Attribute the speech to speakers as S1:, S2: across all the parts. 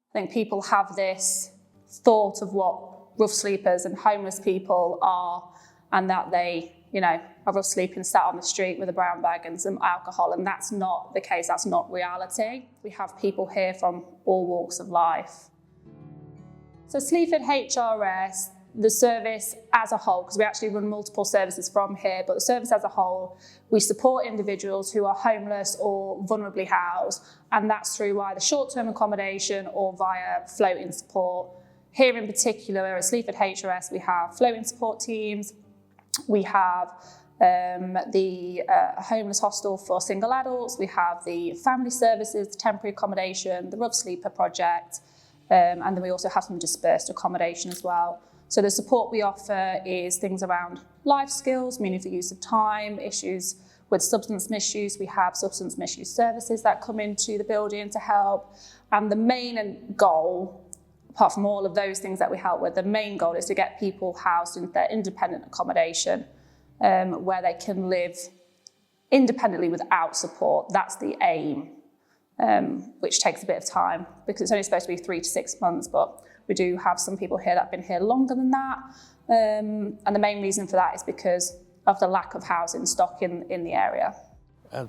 S1: I think people have this thought of what rough sleepers and homeless people are, and that they, are rough sleeping sat on the street with a brown bag and some alcohol, and that's not the case, that's not reality. We have people here from all walks of life. So Sleaford HRS, the service as a whole, because we actually run multiple services from here, but the service as a whole, we support individuals who are homeless or vulnerably housed, and that's through either short-term accommodation or via floating support. Here in particular at Sleaford HRS, we have floating support teams, we have the homeless hostel for single adults, we have the family services, the temporary accommodation, the Rough Sleeper project, and then we also have some dispersed accommodation as well. So the support we offer is things around life skills, meaningful use of time, issues with substance misuse. We have substance misuse services that come into the building to help. And the main goal, apart from all of those things that we help with, the main goal is to get people housed in their independent accommodation, where they can live independently without support. That's the aim, which takes a bit of time because it's only supposed to be 3 to 6 months, but we do have some people here that have been here longer than that. And the main reason for that is because of the lack of housing stock in the area.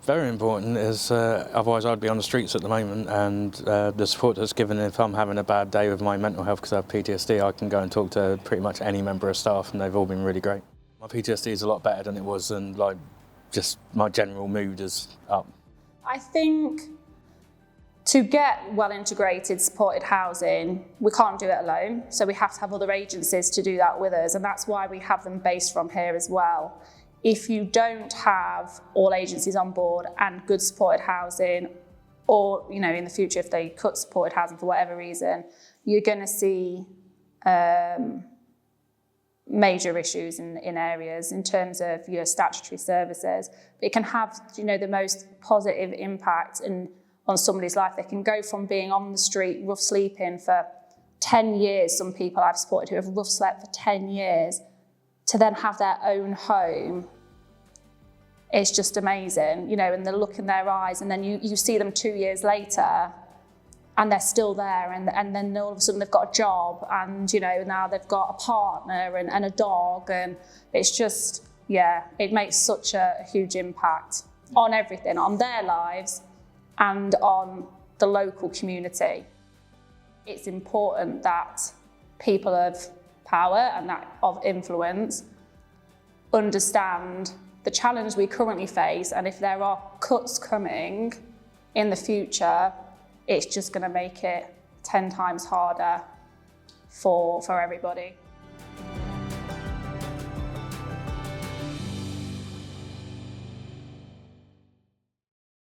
S2: Very important, is otherwise I'd be on the streets at the moment, and the support that's given if I'm having a bad day with my mental health because I have PTSD, I can go and talk to pretty much any member of staff and they've all been really great. My PTSD is a lot better than it was, and just my general mood is up.
S1: I think to get well-integrated supported housing, we can't do it alone, so we have to have other agencies to do that with us, and that's why we have them based from here as well. If you don't have all agencies on board and good supported housing, or in the future if they cut supported housing for whatever reason, you're going to see major issues in areas in terms of your statutory services. It can have the most positive impact on somebody's life. They can go from being on the street rough sleeping for 10 years, some people I've supported who have rough slept for 10 years, to then have their own home. It's just amazing, and the look in their eyes, and then you see them 2 years later and they're still there, and then all of a sudden they've got a job, and now they've got a partner and a dog, and it's just, it makes such a huge impact on everything, on their lives and on the local community. It's important that people of power and that of influence understand the challenge we currently face, and if there are cuts coming in the future, it's just going to make it 10 times harder for everybody.